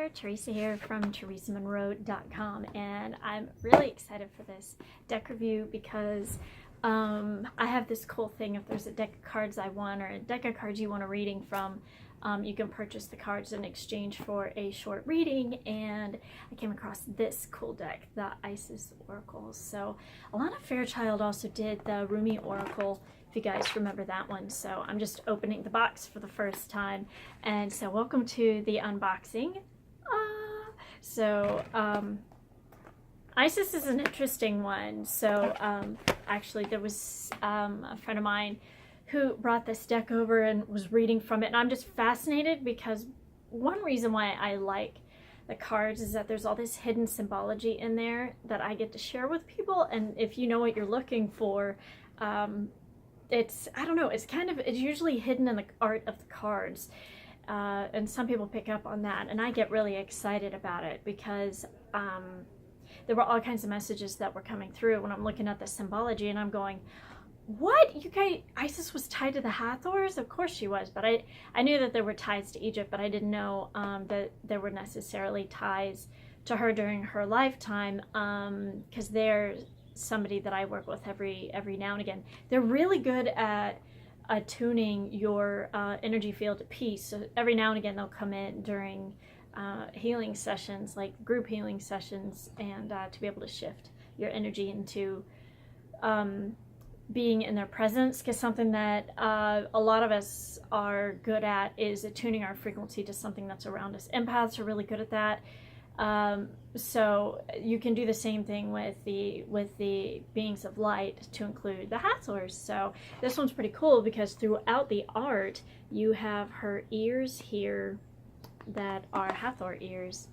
there, Theresa here from theresamonroe.com, and I'm really excited for this deck review because I have this cool thing. If there's a deck of cards I want, or a deck of cards you want a reading from, you can purchase the cards in exchange for a short reading, and I came across this cool deck, the Isis Oracles. So Alana Fairchild also did the Rumi Oracle, if you guys remember that one. So I'm just opening the box for the first time, and so welcome to the unboxing. Isis is an interesting one. So actually there was a friend of mine who brought this deck over and was reading from it, and I'm just fascinated because one reason why I like the cards is that there's all this hidden symbology in there that I get to share with people. And if you know what you're looking for, it's, I don't know, it's usually hidden in the art of the cards, and some people pick up on that, and I get really excited about it because there were all kinds of messages that were coming through when I'm looking at the symbology, and I'm going, what? You guys, Isis was tied to the Hathors? Of course she was, but I knew that there were ties to Egypt, but I didn't know that there were necessarily ties to her during her lifetime, because they're somebody that I work with every now and again. They're really good at attuning your energy field to peace. So every now and again they'll come in during healing sessions, like group healing sessions, and to be able to shift your energy into being in their presence, because something that a lot of us are good at is attuning our frequency to something that's around us. Empaths are really good at that. So you can do the same thing with the beings of light, to include the Hathors. So this one's pretty cool because throughout the art you have her ears here that are Hathor ears,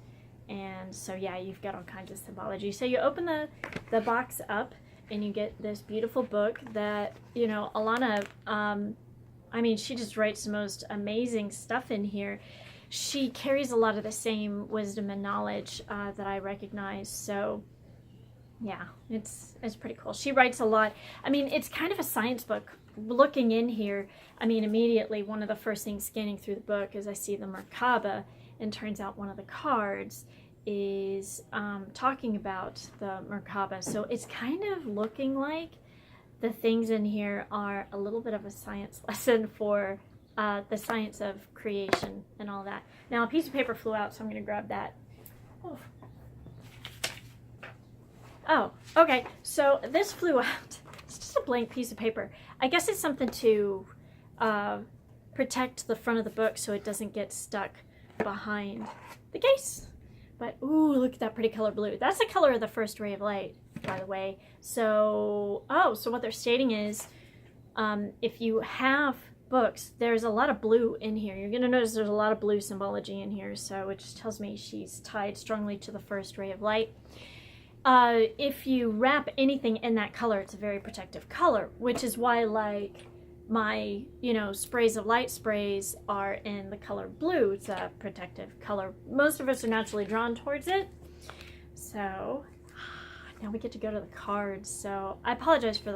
and so yeah, you've got all kinds of symbology. So you open the box up and you get this beautiful book that, you know, Alana, I mean, she just writes the most amazing stuff in here. She carries a lot of the same wisdom and knowledge that I recognize. So yeah, it's pretty cool. She writes a lot. I mean, it's kind of a science book. Looking in here, I mean, immediately one of the first things scanning through the book is I see the Merkaba, and turns out one of the cards is talking about the Merkaba. So it's kind of looking like the things in here are a little bit of a science lesson for the science of creation and all that. Now a piece of paper flew out, so I'm going to grab that. Oh, okay, so this flew out. It's just a blank piece of paper. I guess it's something to protect the front of the book so it doesn't get stuck behind the case. But ooh, look at that pretty color blue. That's the color of the first ray of light, by the way. So, so what they're stating is, if you have books, there's a lot of blue in here. You're gonna notice there's a lot of blue symbology in here, so it just tells me she's tied strongly to the first ray of light. If you wrap anything in that color, it's a very protective color, which is why, like, my, you know, sprays of light sprays are in the color blue. It's a protective color. Most of us are naturally drawn towards it. So now we get to go to the cards. So I apologize for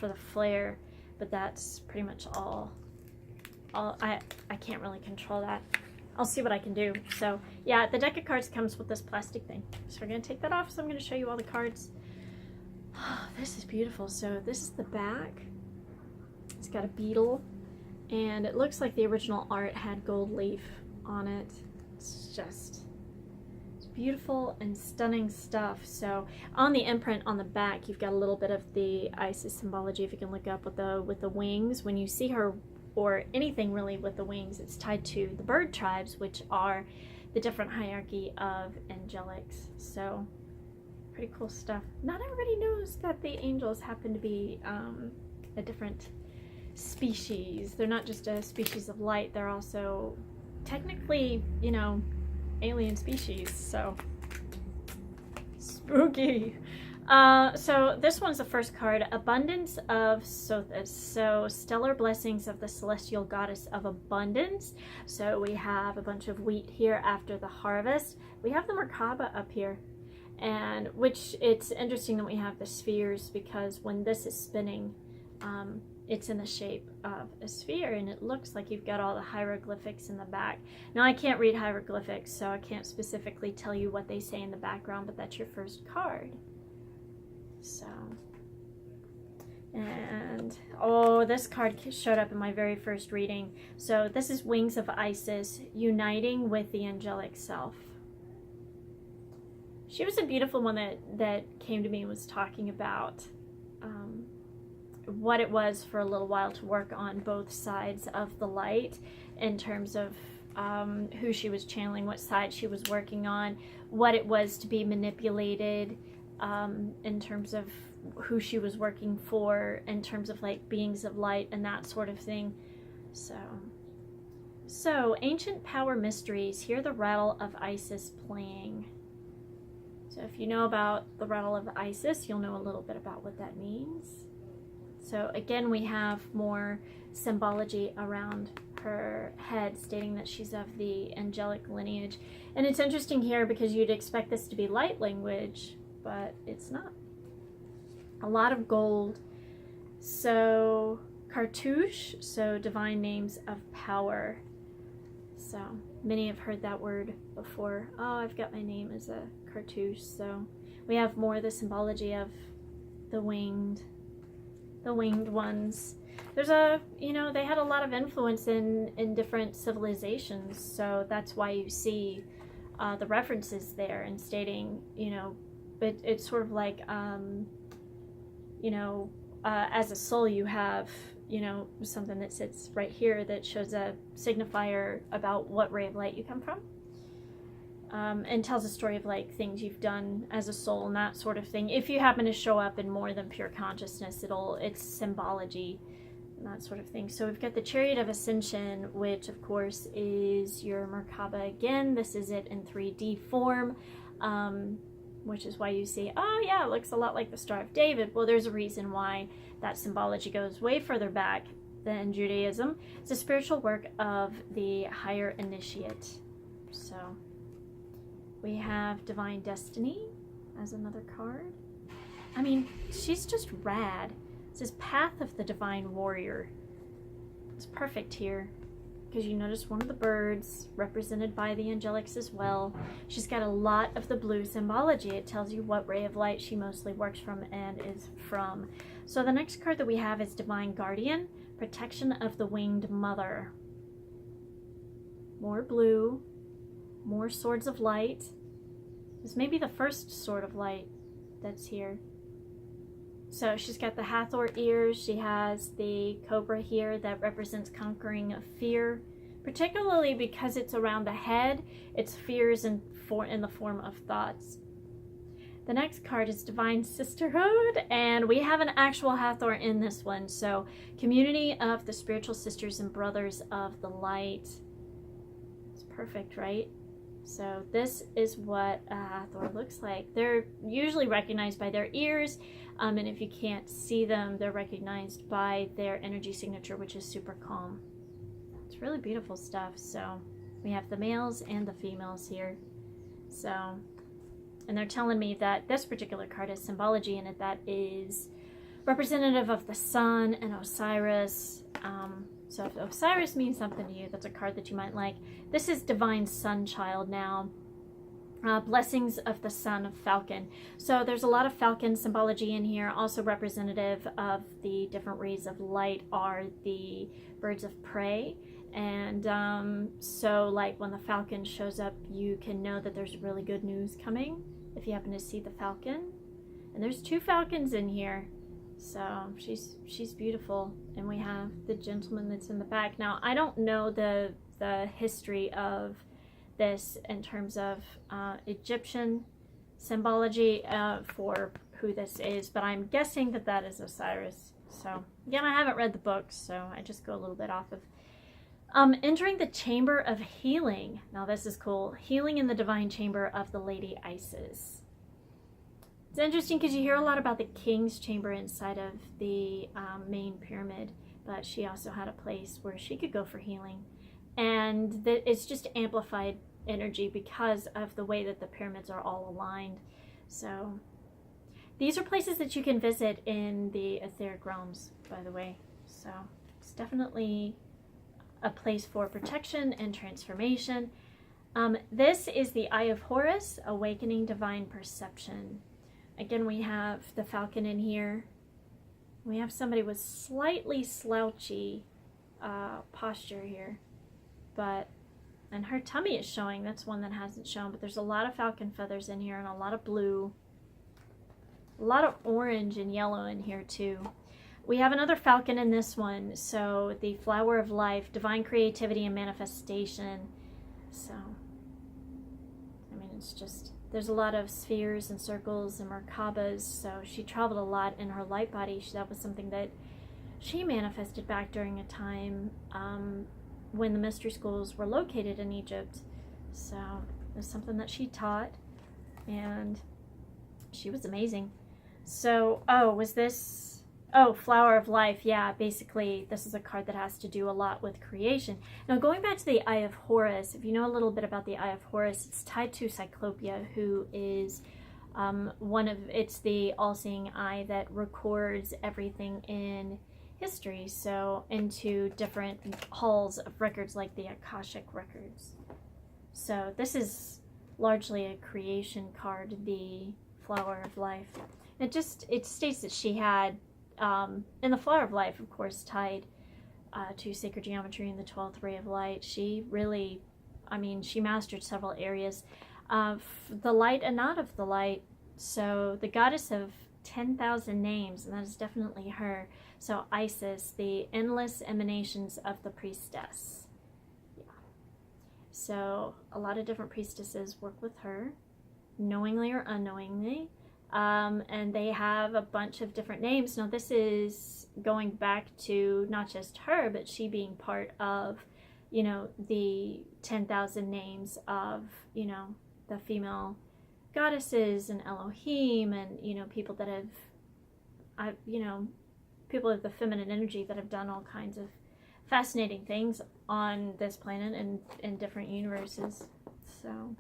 the flare, but that's pretty much all I can't really control that. I'll see what I can do. So yeah, the deck of cards comes with this plastic thing, so we're gonna take that off. So I'm gonna show you all the cards. This is beautiful. So this is the back. It's got a beetle, and it looks like the original art had gold leaf on it. It's beautiful and stunning stuff. So on the imprint on the back, you've got a little bit of the Isis symbology. If you can look up with the wings, when you see her, or anything really with the wings, it's tied to the bird tribes, which are the different hierarchy of angelics. So pretty cool stuff. Not everybody knows that the angels happen to be a different species. They're not just a species of light, they're also technically, you know, alien species. So spooky. So this one's the first card, Abundance of Sothis. So stellar blessings of the celestial goddess of abundance. So we have a bunch of wheat here after the harvest. We have the Merkaba up here, and which it's interesting that we have the spheres, because when this is spinning, it's in the shape of a sphere, and it looks like you've got all the hieroglyphics in the back. Now, I can't read hieroglyphics, so I can't specifically tell you what they say in the background, but that's your first card. So, and oh, this card showed up in my very first reading. So this is Wings of Isis, uniting with the angelic self. She was a beautiful one that came to me and was talking about what it was for a little while to work on both sides of the light, in terms of who she was channeling, what side she was working on, what it was to be manipulated, in terms of who she was working for, in terms of like beings of light and that sort of thing. So ancient power mysteries. Hear the rattle of Isis playing. So if you know about the rattle of Isis, you'll know a little bit about what that means. So again, we have more symbology around her head, stating that she's of the angelic lineage. And it's interesting here because you'd expect this to be light language, but it's not. A lot of gold. So cartouche, so divine names of power. So many have heard that word before. Oh, I've got my name as a cartouche. So we have more of the symbology of the winged ones. There's they had a lot of influence in different civilizations, so that's why you see the references there, and stating, it's sort of like, as a soul you have, something that sits right here that shows a signifier about what ray of light you come from. And tells a story of like things you've done as a soul and that sort of thing. If you happen to show up in more than pure consciousness, it's symbology and that sort of thing. So we've got the Chariot of Ascension, which of course is your Merkaba again. This is it in 3D form, which is why you see, oh yeah, it looks a lot like the Star of David. Well, there's a reason why that symbology goes way further back than Judaism. It's a spiritual work of the higher initiate. So we have Divine Destiny as another card. I mean, she's just rad. It says Path of the Divine Warrior. It's perfect here because you notice one of the birds represented by the angelics as well. She's got a lot of the blue symbology. It tells you what ray of light she mostly works from and is from. So the next card that we have is Divine Guardian, Protection of the Winged Mother. More blue. More swords of light. This may be the first sword of light that's here. So she's got the Hathor ears. She has the cobra here that represents conquering of fear, particularly because it's around the head. It's fears in the form of thoughts. The next card is Divine Sisterhood, and we have an actual Hathor in this one. So community of the spiritual sisters and brothers of the light. It's perfect, right? So this is what a Hathor looks like. They're usually recognized by their ears, and if you can't see them, they're recognized by their energy signature, which is super calm. It's really beautiful stuff. So we have the males and the females here. So, and they're telling me that this particular card has symbology in it that is representative of the sun and Osiris. So if Osiris means something to you, that's a card that you might like. This is Divine Sun Child now. Blessings of the Sun of Falcon. So there's a lot of falcon symbology in here. Also representative of the different rays of light are the birds of prey. And so like when the falcon shows up, you can know that there's really good news coming if you happen to see the falcon. And there's 2 falcons in here. So she's beautiful. And we have the gentleman that's in the back. Now, I don't know the history of this in terms of Egyptian symbology for who this is, but I'm guessing that that is Osiris. So again, I haven't read the books, so I just go a little bit off of. Entering the Chamber of Healing. Now this is cool. Healing in the Divine Chamber of the Lady Isis. It's interesting because you hear a lot about the King's Chamber inside of the main pyramid, but she also had a place where she could go for healing. And it's just amplified energy because of the way that the pyramids are all aligned. So these are places that you can visit in the etheric realms, by the way. So it's definitely a place for protection and transformation. This is the Eye of Horus, Awakening Divine Perception. Again, we have the falcon in here. We have somebody with slightly slouchy posture here, and her tummy is showing. That's one that hasn't shown, but there's a lot of falcon feathers in here and a lot of blue, a lot of orange and yellow in here too. We have another falcon in this one, so the flower of life, divine creativity and manifestation. So, I mean, it's just, there's a lot of spheres and circles and Merkabas, so she traveled a lot in her light body. That was something that she manifested back during a time when the mystery schools were located in Egypt. So it was something that she taught, and she was amazing. So, was this... Oh, Flower of Life. Yeah, basically, this is a card that has to do a lot with creation. Now, going back to the Eye of Horus, if you know a little bit about the Eye of Horus, it's tied to Cyclopia, who is it's the all-seeing eye that records everything in history, so into different halls of records like the Akashic records. So this is largely a creation card, the Flower of Life. It states that she had, in the Flower of Life, of course, tied to sacred geometry and the 12th ray of light. She really, she mastered several areas of the light and not of the light. So the goddess of 10,000 names, and that is definitely her. So Isis, the endless emanations of the priestess. Yeah. So a lot of different priestesses work with her, knowingly or unknowingly. And they have a bunch of different names. Now this is going back to not just her, but she being part of, the 10,000 names of, the female goddesses and Elohim, and, people that have, people of the feminine energy that have done all kinds of fascinating things on this planet and in different universes. So,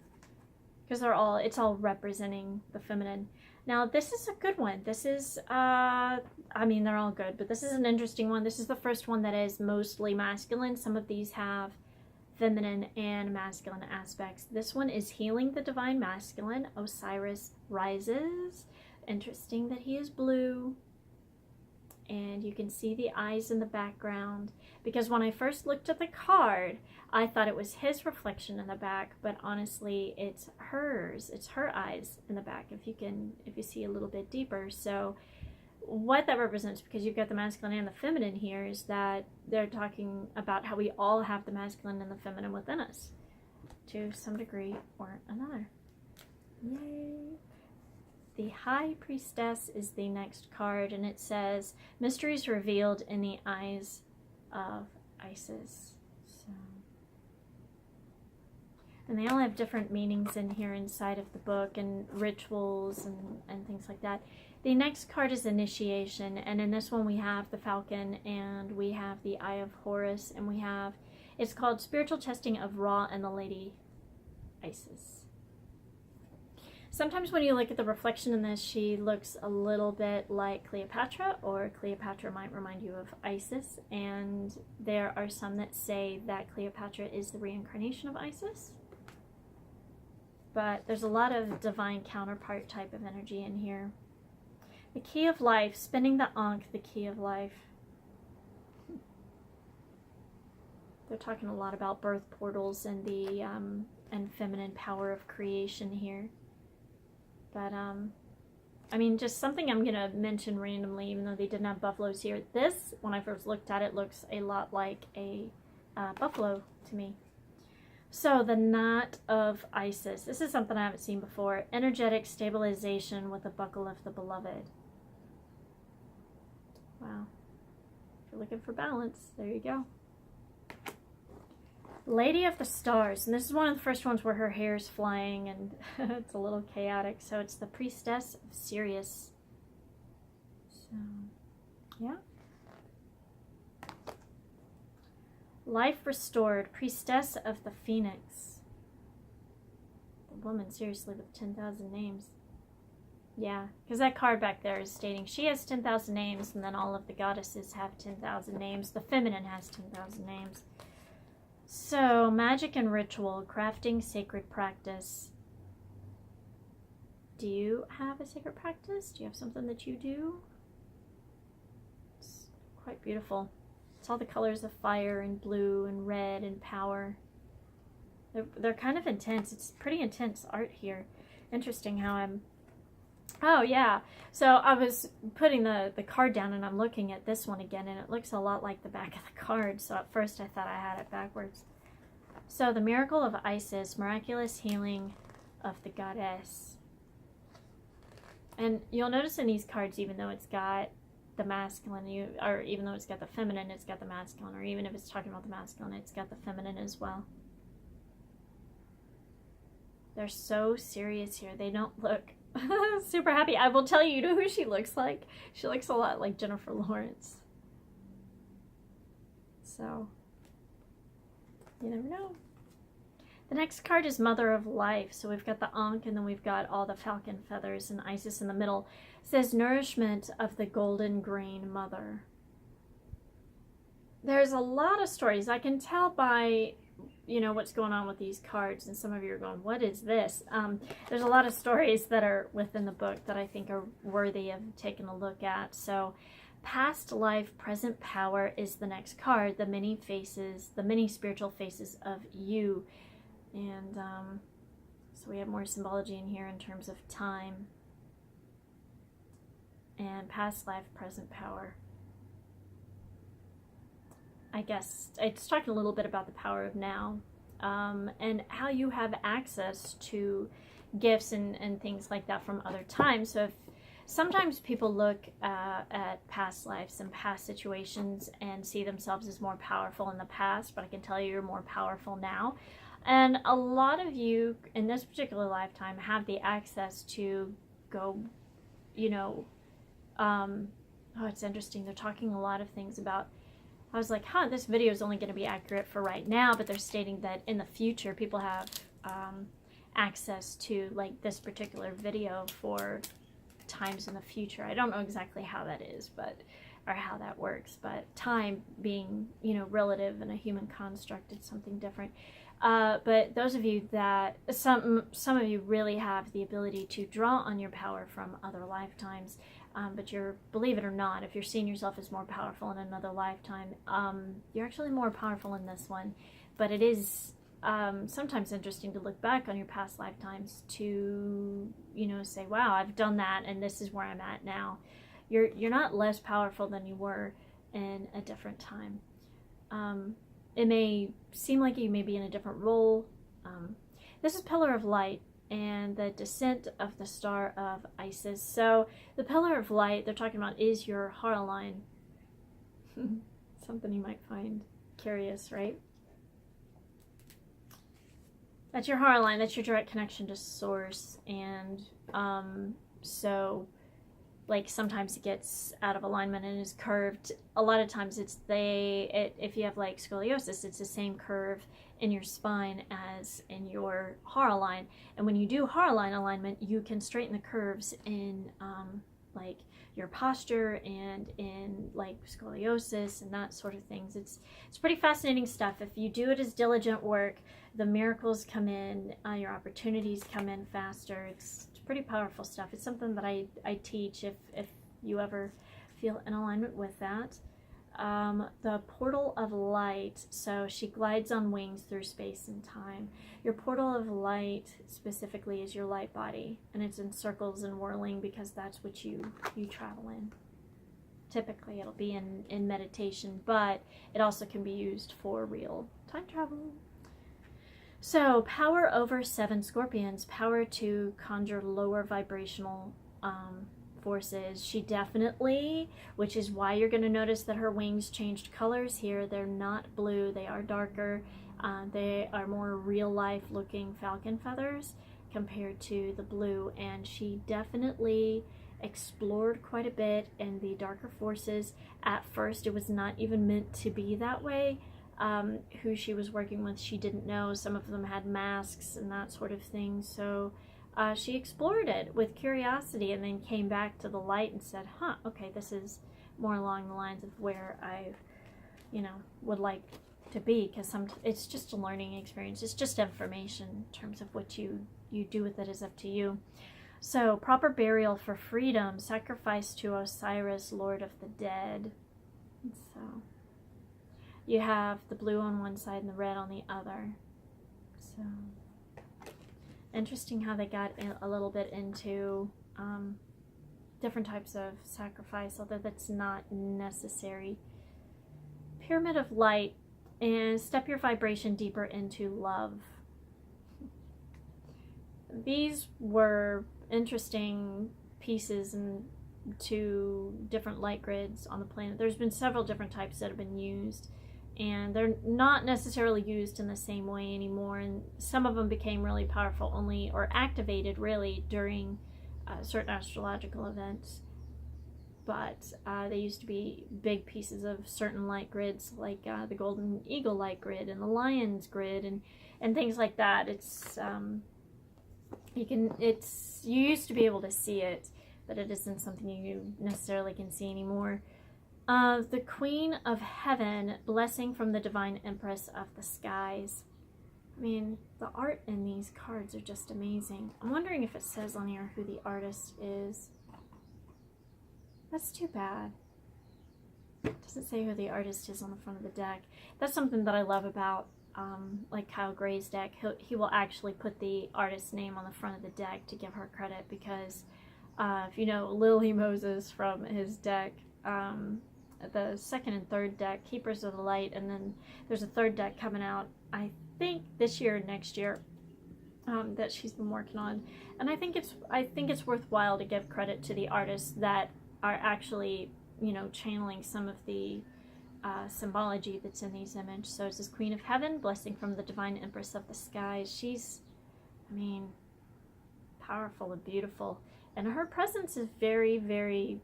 because it's all representing the feminine. Now, this is a good one. This is, they're all good, but this is an interesting one. This is the first one that is mostly masculine. Some of these have feminine and masculine aspects. This one is Healing the Divine Masculine. Osiris rises. Interesting that he is blue. And you can see the eyes in the background, because when I first looked at the card, I thought it was his reflection in the back, but honestly it's hers. It's her eyes in the back, if you see a little bit deeper. So what that represents, because you've got the masculine and the feminine here, is that they're talking about how we all have the masculine and the feminine within us to some degree or another. Yay! The High Priestess is the next card, and it says, Mysteries revealed in the eyes of Isis. So, and they all have different meanings in here inside of the book, and rituals and things like that. The next card is Initiation, and in this one we have the Falcon, and we have the Eye of Horus, and it's called Spiritual Testing of Ra and the Lady Isis. Sometimes when you look at the reflection in this, she looks a little bit like Cleopatra, or Cleopatra might remind you of Isis, and there are some that say that Cleopatra is the reincarnation of Isis. But there's a lot of divine counterpart type of energy in here. The Key of Life, spinning the Ankh, the Key of Life. They're talking a lot about birth portals and the and feminine power of creation here. But, just something I'm going to mention randomly, even though they didn't have buffaloes here. This, when I first looked at it, looks a lot like a buffalo to me. So, the Knot of Isis. This is something I haven't seen before. Energetic stabilization with the buckle of the beloved. Wow. If you're looking for balance, there you go. Lady of the Stars, and this is one of the first ones where her hair is flying and it's a little chaotic. So it's the Priestess of Sirius. So, yeah. Life Restored, Priestess of the Phoenix. The woman, seriously, with 10,000 names. Yeah, because that card back there is stating she has 10,000 names, and then all of the goddesses have 10,000 names. The feminine has 10,000 names. So, magic and ritual, crafting, sacred practice. Do you have a sacred practice? Do you have something that you do? It's quite beautiful. It's all the colors of fire and blue and red and power. They're kind of intense. It's pretty intense art here. Interesting how I'm... Oh, yeah. So I was putting the card down and I'm looking at this one again, and it looks a lot like the back of the card. So at first I thought I had it backwards. So the miracle of Isis, miraculous healing of the goddess. And you'll notice in these cards, even though it's got the masculine, or even though it's got the feminine, it's got the masculine, or even if it's talking about the masculine, it's got the feminine as well. They're so serious here. They don't look super happy. I will tell you, you know who she looks like? She looks a lot like Jennifer Lawrence. So, you never know. The next card is Mother of Life. So we've got the Ankh, and then we've got all the falcon feathers and Isis in the middle. It says nourishment of the golden grain mother. There's a lot of stories. I can tell by, you know, what's going on with these cards, and some of you are going, what is this? There's a lot of stories that are within the book that I think are worthy of taking a look at. So past life, present power is the next card. The many faces, the many spiritual faces of you. And so we have more symbology in here in terms of time and past life, present power. I guess it's talking a little bit about the power of now, and how you have access to gifts and things like that from other times. So if sometimes people look at past lives and past situations and see themselves as more powerful in the past, but I can tell you you're more powerful now. And a lot of you in this particular lifetime have the access to go, you know, oh, it's interesting. They're talking a lot of things about, I was like, this video is only going to be accurate for right now, but they're stating that in the future, people have access to, like, this particular video for times in the future. I don't know exactly how that is, or how that works, but time being, you know, relative and a human construct, it's something different. But those of you that, some of you really have the ability to draw on your power from other lifetimes, but you're, believe it or not, if you're seeing yourself as more powerful in another lifetime, you're actually more powerful in this one. But it is sometimes interesting to look back on your past lifetimes to, you know, say, wow, I've done that and this is where I'm at now. You're not less powerful than you were in a different time. It may seem like you may be in a different role. This is Pillar of Light and the descent of the star of Isis. So the Pillar of Light they're talking about is your heart line. Something you might find curious, right? That's your heart line. That's your direct connection to source. And so, like, sometimes it gets out of alignment and is curved. A lot of times if you have, like, scoliosis, it's the same curve in your spine as in your heart line. And when you do heart line alignment, you can straighten the curves in, like, your posture and in, like, scoliosis and that sort of things. It's pretty fascinating stuff. If you do it as diligent work, the miracles come in, your opportunities come in faster. It's pretty powerful stuff. It's something that I teach if you ever feel in alignment with that. The portal of light. So she glides on wings through space and time. Your portal of light specifically is your light body, and it's in circles and whirling because that's what you travel in. Typically it'll be in meditation, but it also can be used for real time travel. So power over 7 scorpions, power to conjure lower vibrational forces. She definitely, which is why you're going to notice that her wings changed colors here. They're not blue, they are darker. They are more real life looking falcon feathers compared to the blue, and she definitely explored quite a bit in the darker forces. At first it was not even meant to be that way. Who she was working with, she didn't know. Some of them had masks and that sort of thing. So she explored it with curiosity and then came back to the light and said, huh, okay, this is more along the lines of where I, would like to be, because it's just a learning experience. It's just information. In terms of what you do with it is up to you. So, proper burial for freedom, sacrifice to Osiris, Lord of the Dead. So, you have the blue on one side and the red on the other. So, interesting how they got a little bit into different types of sacrifice, although that's not necessary. Pyramid of Light, and step your vibration deeper into love. These were interesting pieces and to different light grids on the planet. There's been several different types that have been used, and they're not necessarily used in the same way anymore, and some of them became really powerful only, or activated really, during certain astrological events. But they used to be big pieces of certain light grids, like the Golden Eagle light grid and the Lion's grid and things like that. It's you used to be able to see it, but it isn't something you necessarily can see anymore. The Queen of Heaven, blessing from the Divine Empress of the Skies. I mean, the art in these cards are just amazing. I'm wondering if it says on here who the artist is. That's too bad. It doesn't say who the artist is on the front of the deck. That's something that I love about like Kyle Gray's deck. He will actually put the artist's name on the front of the deck to give her credit, because if you know Lily Moses from his deck, the second and third deck, Keepers of the Light, and then there's a third deck coming out, I think this year or next year, that she's been working on. And I think it's worthwhile to give credit to the artists that are actually, channeling some of the symbology that's in these images. So it's this Queen of Heaven, blessing from the Divine Empress of the Skies. She's, powerful and beautiful. And her presence is very, very,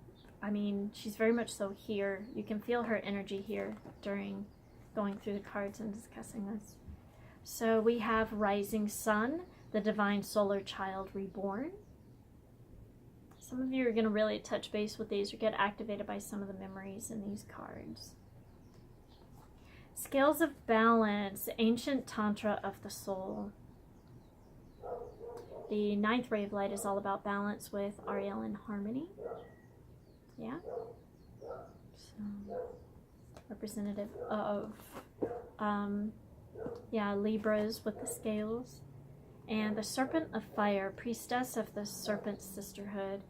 she's very much so here. You can feel her energy here during going through the cards and discussing this. So we have Rising Sun, the Divine Solar Child Reborn. Some of you are going to really touch base with these or get activated by some of the memories in these cards. Scales of Balance, Ancient Tantra of the Soul. The ninth ray of light is all about balance with Ariel in harmony. Yeah. So, representative of, Libras with the scales. And the Serpent of Fire, Priestess of the Serpent Sisterhood.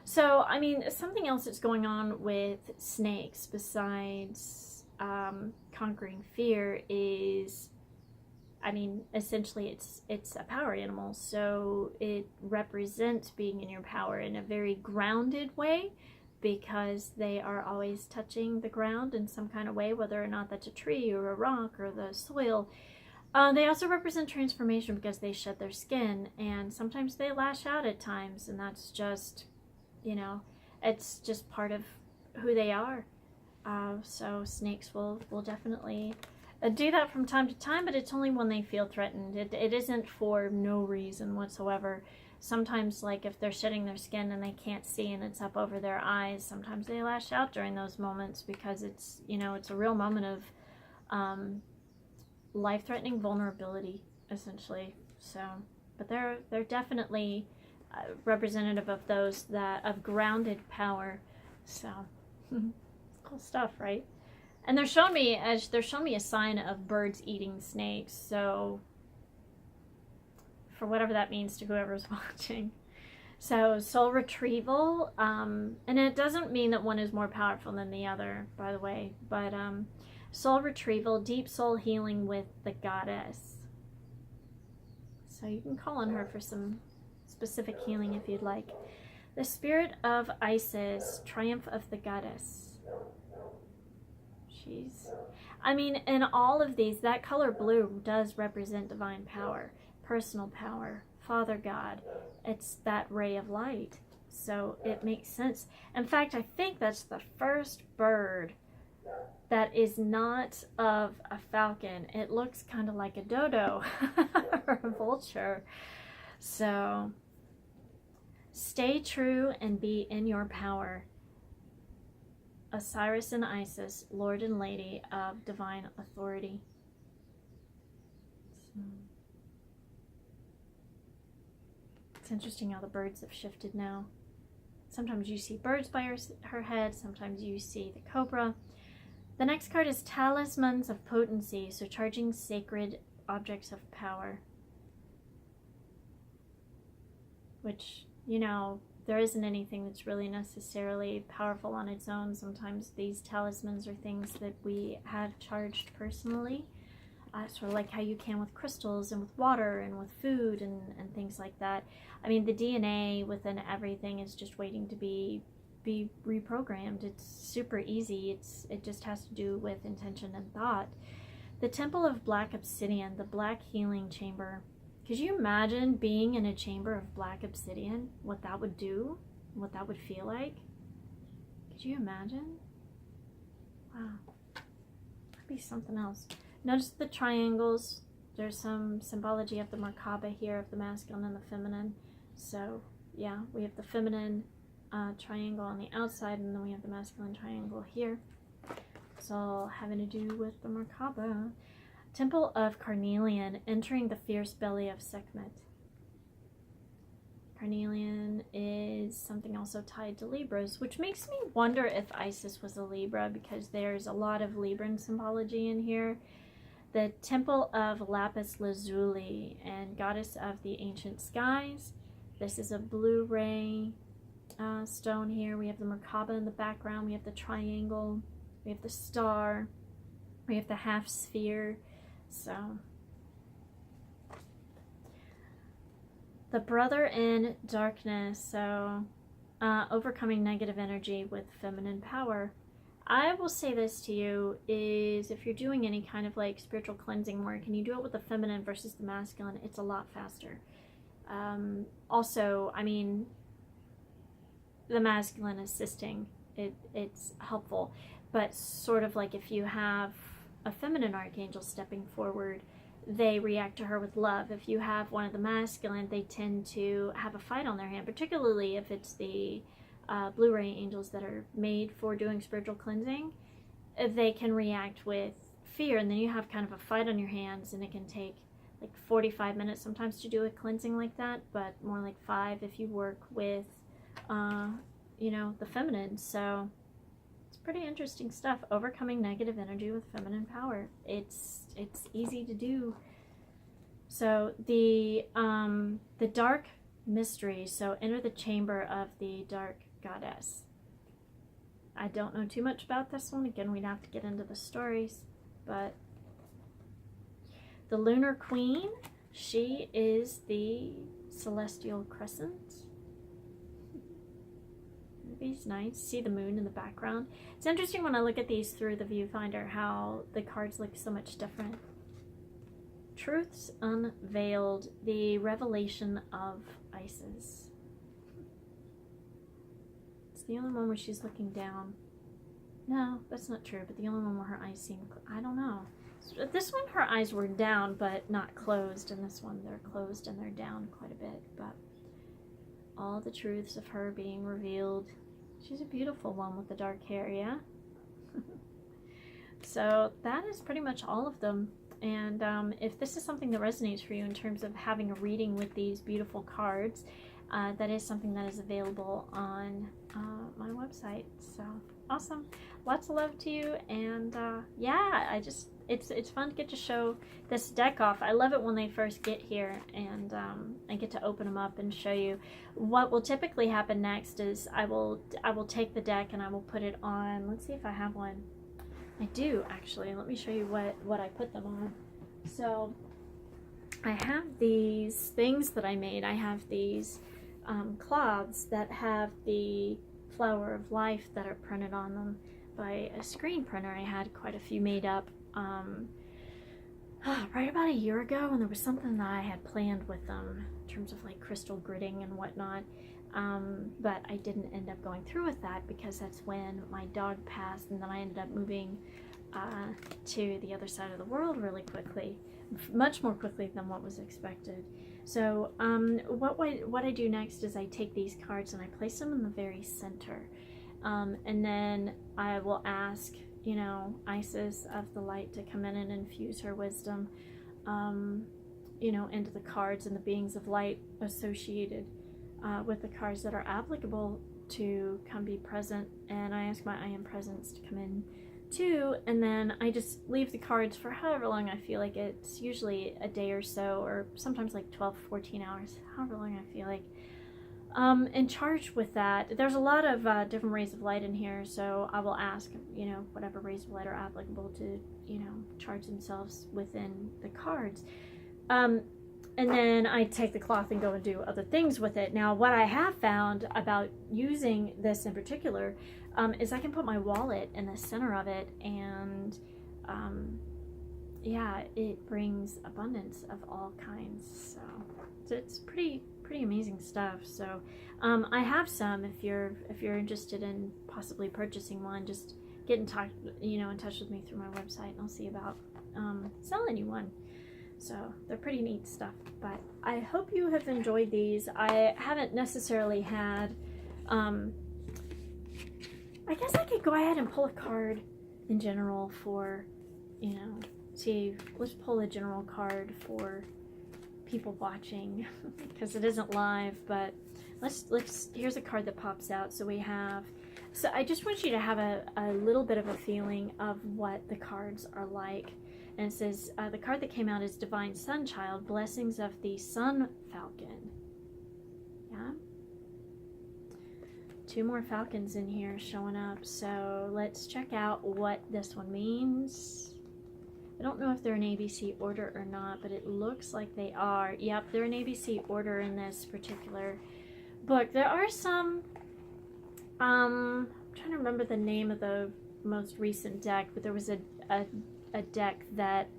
So, something else that's going on with snakes besides conquering fear is, essentially it's a power animal. So it represents being in your power in a very grounded way, because they are always touching the ground in some kind of way, whether or not that's a tree or a rock or the soil. They also represent transformation because they shed their skin, and sometimes they lash out at times, and that's just, it's just part of who they are. So snakes will definitely do that from time to time, but it's only when they feel threatened. It isn't for no reason whatsoever. Sometimes, like if they're shedding their skin and they can't see and it's up over their eyes, sometimes they lash out during those moments, because it's, it's a real moment of life-threatening vulnerability, essentially. So, but they're definitely representative of those of grounded power. So, cool stuff, right? And they're showing me a sign of birds eating snakes. So, for whatever that means to whoever's watching. So, soul retrieval, and it doesn't mean that one is more powerful than the other, by the way, but soul retrieval, deep soul healing with the goddess. So you can call on her for some specific healing if you'd like. The spirit of Isis, triumph of the goddess. In all of these, that color blue does represent divine power, personal power, Father God. It's that ray of light. So it makes sense. In fact, I think that's the first bird that is not of a falcon. It looks kind of like a dodo or a vulture. So Stay true and be in your power. Osiris and Isis, Lord and Lady of Divine Authority. So, it's interesting how the birds have shifted now. Sometimes you see birds by her head, sometimes you see the cobra. The next card is Talismans of Potency, so charging sacred objects of power. Which, you know, there isn't anything that's really necessarily powerful on its own. Sometimes these talismans are things that we have charged personally. Sort of like how you can with crystals and with water and with food and things like that. I mean, the DNA within everything is just waiting to be reprogrammed. It's super easy. It just has to do with intention and thought. The Temple of Black Obsidian, the Black Healing Chamber. Could you imagine being in a chamber of black obsidian? What that would do? What that would feel like? Could you imagine? Wow. That'd be something else. Notice the triangles. There's some symbology of the Merkaba here, of the masculine and the feminine. So, yeah, we have the feminine triangle on the outside, and then we have the masculine triangle here. It's all having to do with the Merkaba. Temple of Carnelian, entering the fierce belly of Sekhmet. Carnelian is something also tied to Libras, which makes me wonder if Isis was a Libra, because there's a lot of Libran symbology in here. The Temple of Lapis Lazuli, and goddess of the ancient skies. This is a blue ray stone here. We have the Merkaba in the background. We have the triangle. We have the star. We have the half sphere. So, the brother in darkness. So, overcoming negative energy with feminine power. I will say this to you is, if you're doing any kind of like spiritual cleansing work and you do it with the feminine versus the masculine, it's a lot faster. Also, I mean, the masculine assisting, it's helpful, but sort of like if you have a feminine archangel stepping forward, they react to her with love. If you have one of the masculine, they tend to have a fight on their hand, particularly if it's the Blu-ray angels that are made for doing spiritual cleansing. They can react with fear, and then you have kind of a fight on your hands, and it can take like 45 minutes sometimes to do a cleansing like that, but more like 5 if you work with you know, the feminine. So it's pretty interesting stuff. Overcoming negative energy with feminine power. It's easy to do. So the dark mystery. So enter the chamber of the dark goddess. I don't know too much about this one. Again, we'd have to get into the stories, but the lunar queen, she is the celestial crescent. It's nice. See the moon in the background. It's interesting when I look at these through the viewfinder how the cards look so much different. Truths unveiled. The revelation of Isis. It's the only one where she's looking down. No, that's not true, but the only one where her eyes seem, I don't know. This one her eyes were down but not closed, and this one they're closed and they're down quite a bit. But all the truths of her being revealed. She's a beautiful one with the dark hair, yeah? So that is pretty much all of them. And if this is something that resonates for you in terms of having a reading with these beautiful cards, that is something that is available on my website. So awesome. Lots of love to you. And yeah, it's fun to get to show this deck off. I love it when they first get here, and I get to open them up and show you. What will typically happen next is I will take the deck and I will put it on. Let's see if I have one. I do, actually. Let me show you what I put them on. So I have these things that I made. I have these cloths that have the flower of life that are printed on them by a screen printer. I had quite a few made up right about a year ago, and there was something that I had planned with them in terms of like crystal gridding and whatnot, but I didn't end up going through with that because that's when my dog passed, and then I ended up moving to the other side of the world really quickly, much more quickly than what was expected. So what I do next is I take these cards and I place them in the very center. And then I will ask, you know, Isis of the light to come in and infuse her wisdom, you know, into the cards and the beings of light associated with the cards that are applicable to come be present. And I ask my I am presence to come in too, and then I just leave the cards for however long I feel like. It's usually a day or so, or sometimes like 12, 14 hours, however long I feel like. And charged with that, there's a lot of different rays of light in here, so I will ask, you know, whatever rays of light are applicable to, you know, charge themselves within the cards. And then I take the cloth and go and do other things with it. Now, what I have found about using this in particular is I can put my wallet in the center of it, and yeah, it brings abundance of all kinds. So it's pretty amazing stuff. So I have some. If you're interested in possibly purchasing one, just get in touch, in touch with me through my website, and I'll see about selling you one. So they're pretty neat stuff. But I hope you have enjoyed these. I haven't necessarily had. I guess I could go ahead and pull a card in general for, see, let's pull a general card for people watching because it isn't live, but here's a card that pops out. So I just want you to have a little bit of a feeling of what the cards are like. And it says, the card that came out is Divine Sunchild, Blessings of the Sun Falcon. Yeah. 2 more falcons in here showing up. So let's check out what this one means. I don't know if they're in ABC order or not, but it looks like they are. Yep, they're in ABC order in this particular book. There are some, I'm trying to remember the name of the most recent deck, but there was a deck that,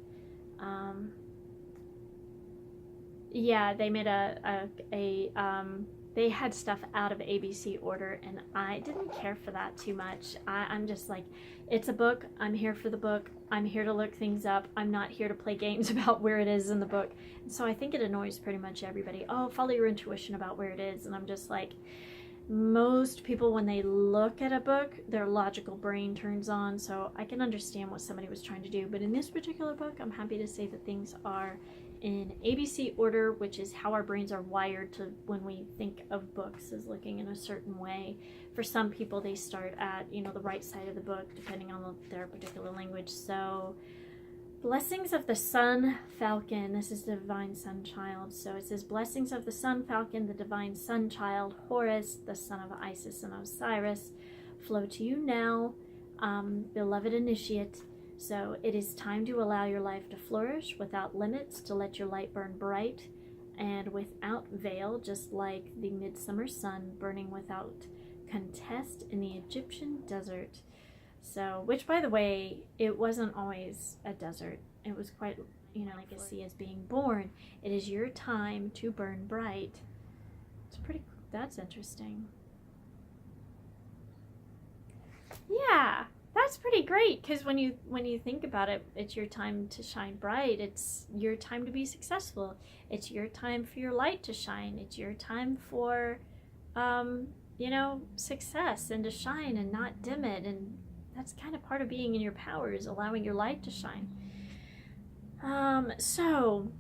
yeah, they made they had stuff out of ABC order, and I didn't care for that too much. I'm just like, it's a book. I'm here for the book. I'm here to look things up. I'm not here to play games about where it is in the book. And so I think it annoys pretty much everybody. Oh, follow your intuition about where it is. And I'm just like, most people, when they look at a book, their logical brain turns on. So I can understand what somebody was trying to do. But in this particular book, I'm happy to say that things are in ABC order, which is how our brains are wired to when we think of books as looking in a certain way. For some people, they start at, the right side of the book, depending on their particular language. So, Blessings of the Sun Falcon. This is the Divine Sunchild. So it says, Blessings of the Sun Falcon, the Divine Sunchild, Horus, the son of Isis and Osiris, flow to you now, beloved initiate. So it is time to allow your life to flourish without limits, to let your light burn bright and without veil, just like the midsummer sun burning without contest in the Egyptian desert. So, which, by the way, it wasn't always a desert. It was quite, legacy as being born. It is your time to burn bright. That's interesting. Yeah. That's pretty great, because when you think about it, it's your time to shine bright. It's your time to be successful. It's your time for your light to shine. It's your time for, success and to shine and not dim it. And that's kind of part of being in your power, is allowing your light to shine. So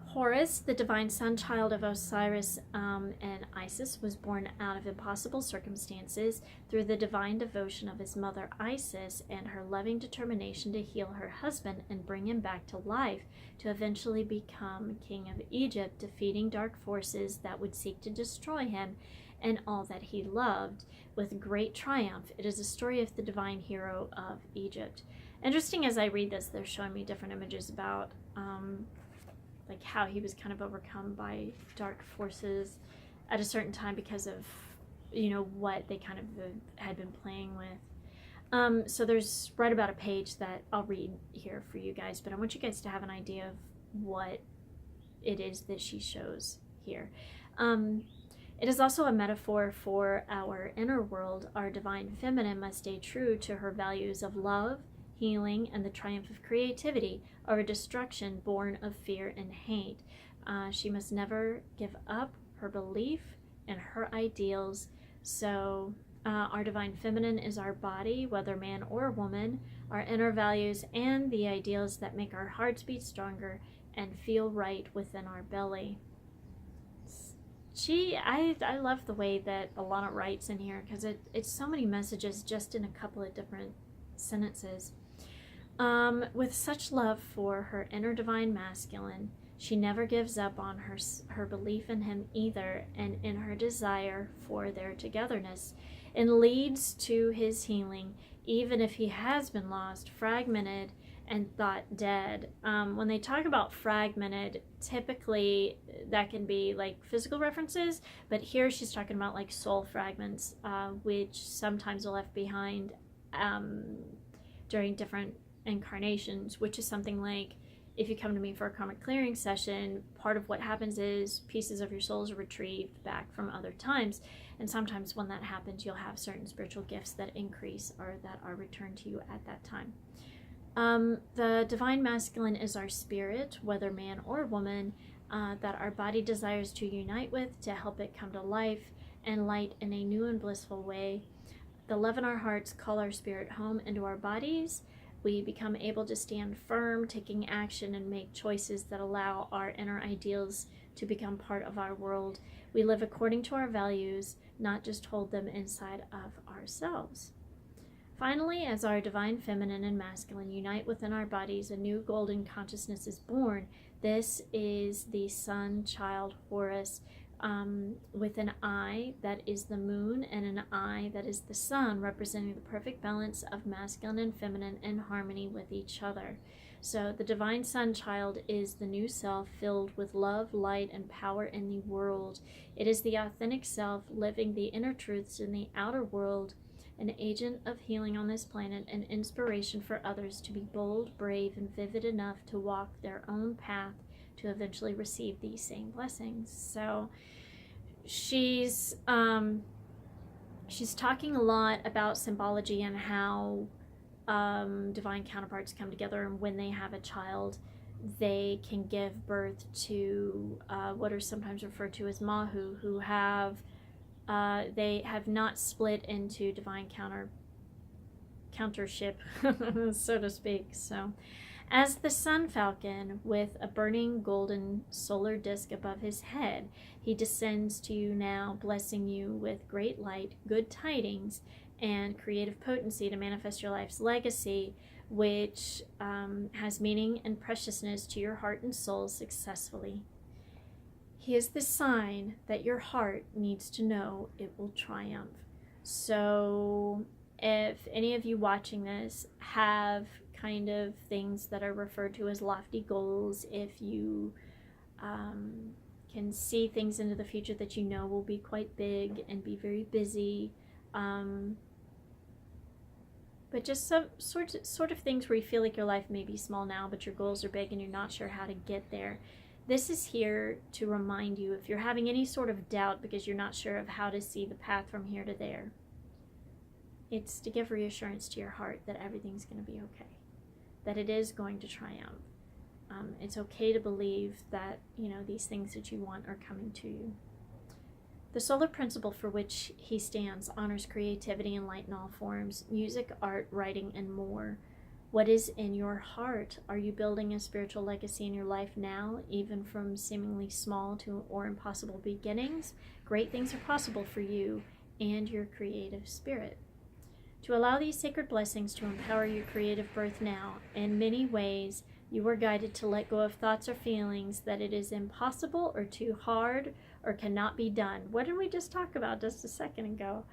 Horus, the divine son child of Osiris and Isis, was born out of impossible circumstances through the divine devotion of his mother Isis and her loving determination to heal her husband and bring him back to life, to eventually become king of Egypt, defeating dark forces that would seek to destroy him and all that he loved with great triumph. It is a story of the divine hero of Egypt. Interesting, as I read this, they're showing me different images about like how he was kind of overcome by dark forces at a certain time because of, what they kind of had been playing with. So there's right about a page that I'll read here for you guys, but I want you guys to have an idea of what it is that she shows here. It is also a metaphor for our inner world. Our divine feminine must stay true to her values of love, healing, and the triumph of creativity, or a destruction born of fear and hate. She must never give up her belief and her ideals. So our divine feminine is our body, whether man or woman, our inner values, and the ideals that make our hearts beat stronger and feel right within our belly. I love the way that Alana writes in here, because it's so many messages just in a couple of different sentences. With such love for her inner divine masculine, she never gives up on her belief in him either, and in her desire for their togetherness, and leads to his healing, even if he has been lost, fragmented, and thought dead. When they talk about fragmented, typically that can be like physical references, but here she's talking about like soul fragments, which sometimes are left behind during different incarnations, which is something like, if you come to me for a karmic clearing session, part of what happens is pieces of your souls are retrieved back from other times, and sometimes when that happens, you'll have certain spiritual gifts that increase or that are returned to you at that time. The divine masculine is our spirit, whether man or woman, that our body desires to unite with to help it come to life and light in a new and blissful way. The love in our hearts call our spirit home into our bodies. We become able to stand firm, taking action and make choices that allow our inner ideals to become part of our world. We live according to our values, not just hold them inside of ourselves. Finally, as our divine feminine and masculine unite within our bodies, a new golden consciousness is born. This is the sun child Horus, with an eye that is the moon and an eye that is the sun, representing the perfect balance of masculine and feminine in harmony with each other. So the divine sun child is the new self filled with love, light, and power in the world. It is the authentic self living the inner truths in the outer world, an agent of healing on this planet, and inspiration for others to be bold, brave, and vivid enough to walk their own path to eventually receive these same blessings. So she's talking a lot about symbology and how divine counterparts come together, and when they have a child, they can give birth to what are sometimes referred to as Mahu, who have they have not split into divine countership, so to speak. So, as the sun falcon with a burning golden solar disk above his head, he descends to you now, blessing you with great light, good tidings, and creative potency to manifest your life's legacy, which has meaning and preciousness to your heart and soul successfully. He is the sign that your heart needs to know it will triumph. So if any of you watching this have kind of things that are referred to as lofty goals, if you can see things into the future that you know will be quite big and be very busy, but just some sort of things where you feel like your life may be small now, but your goals are big and you're not sure how to get there. This is here to remind you, if you're having any sort of doubt because you're not sure of how to see the path from here to there, it's to give reassurance to your heart that everything's going to be okay, that it is going to triumph. It's okay to believe that, these things that you want are coming to you. The solar principle for which he stands honors creativity and light in all forms, music, art, writing, and more. What is in your heart? Are you building a spiritual legacy in your life now, even from seemingly small to or impossible beginnings? Great things are possible for you and your creative spirit. To allow these sacred blessings to empower your creative birth now, in many ways, you are guided to let go of thoughts or feelings that it is impossible or too hard or cannot be done. What did we just talk about just a second ago?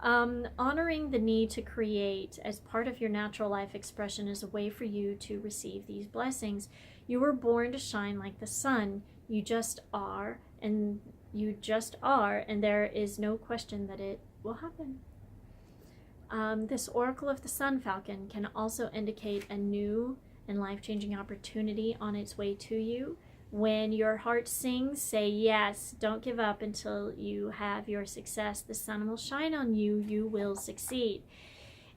Honoring the need to create as part of your natural life expression is a way for you to receive these blessings. You were born to shine like the sun. You just are, and there is no question that it will happen. This oracle of the sun falcon can also indicate a new and life-changing opportunity on its way to you. When your heart sings, say yes. Don't give up until you have your success. The sun will shine on you. You will succeed.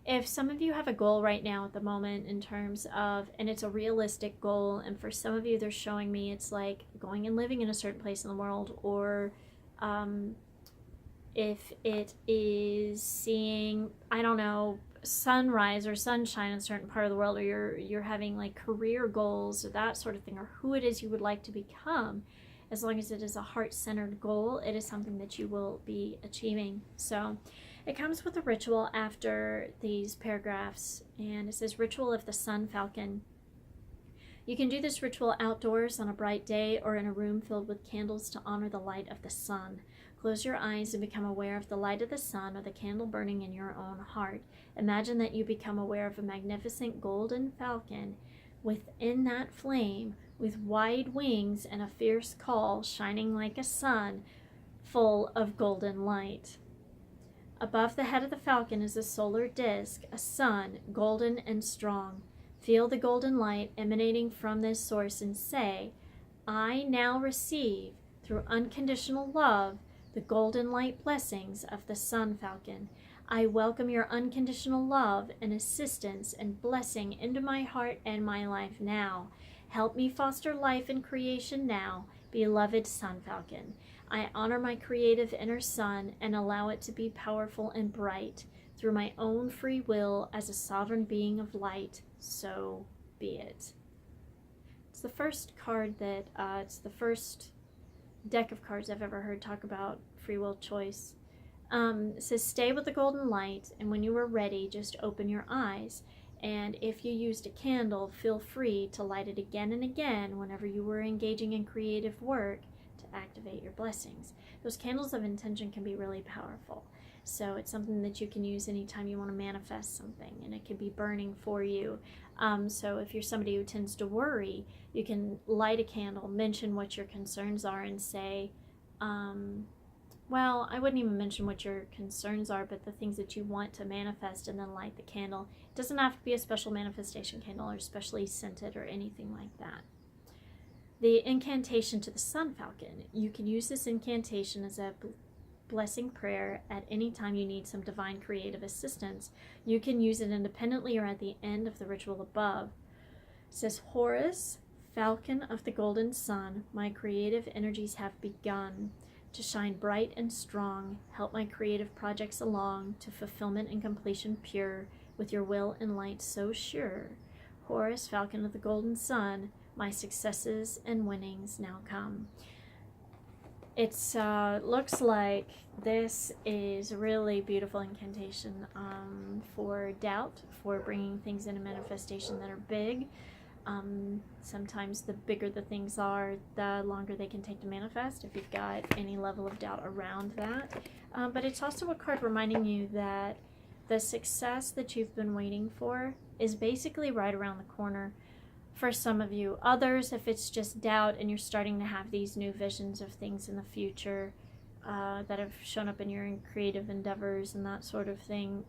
if some of you have a goal right now at the moment in terms of, and it's a realistic goal, and for some of you they're showing me it's like going and living in a certain place in the world, or if it is seeing, I don't know, sunrise or sunshine in a certain part of the world, or you're having like career goals or that sort of thing, or who it is you would like to become, as long as it is a heart-centered goal, it is something that you will be achieving. So it comes with a ritual after these paragraphs, and it says ritual of the sun falcon. You can do this ritual outdoors on a bright day or in a room filled with candles to honor the light of the sun. Close your eyes and become aware of the light of the sun or the candle burning in your own heart. Imagine that you become aware of a magnificent golden falcon within that flame, with wide wings and a fierce call shining like a sun, full of golden light. Above the head of the falcon is a solar disk, a sun, golden and strong. Feel the golden light emanating from this source and say, I now receive, through unconditional love, the golden light blessings of the sun falcon. I welcome your unconditional love and assistance and blessing into my heart and my life now. Help me foster life and creation now, beloved sun falcon. I honor my creative inner sun and allow it to be powerful and bright through my own free will as a sovereign being of light. So be it. It's the first card that, it's the first deck of cards I've ever heard talk about free will choice. It says stay with the golden light, and when you are ready, just open your eyes. And if you used a candle, feel free to light it again and again whenever you were engaging in creative work to activate your blessings. Those candles of intention can be really powerful. So it's something that you can use anytime you want to manifest something, and it can be burning for you. So if you're somebody who tends to worry, you can light a candle, mention what your concerns are, and say, well, I wouldn't even mention what your concerns are, but the things that you want to manifest, and then light the candle. It doesn't have to be a special manifestation candle or specially scented or anything like that. The incantation to the sun falcon. You can use this incantation as a blessing prayer at any time you need some divine creative assistance. You can use it independently or at the end of the ritual above. It says, Horus, falcon of the golden sun, my creative energies have begun to shine bright and strong. Help my creative projects along to fulfillment and completion pure, with your will and light so sure. Horus, falcon of the golden sun, my successes and winnings now come. It's looks like this is a really beautiful incantation for doubt, for bringing things into manifestation that are big. Sometimes the bigger the things are, the longer they can take to manifest if you've got any level of doubt around that. But it's also a card reminding you that the success that you've been waiting for is basically right around the corner for some of you. Others, if it's just doubt and you're starting to have these new visions of things in the future that have shown up in your creative endeavors and that sort of thing,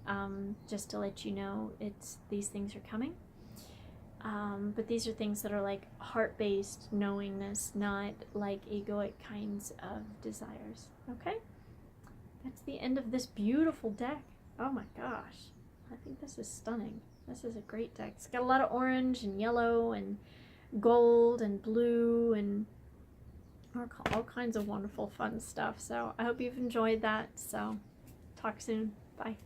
just to let you know these things are coming. But these are things that are like heart-based knowingness, not like egoic kinds of desires. Okay? That's the end of this beautiful deck. Oh my gosh. I think this is stunning. This is a great deck. It's got a lot of orange and yellow and gold and blue and all kinds of wonderful fun stuff. So I hope you've enjoyed that. So talk soon. Bye.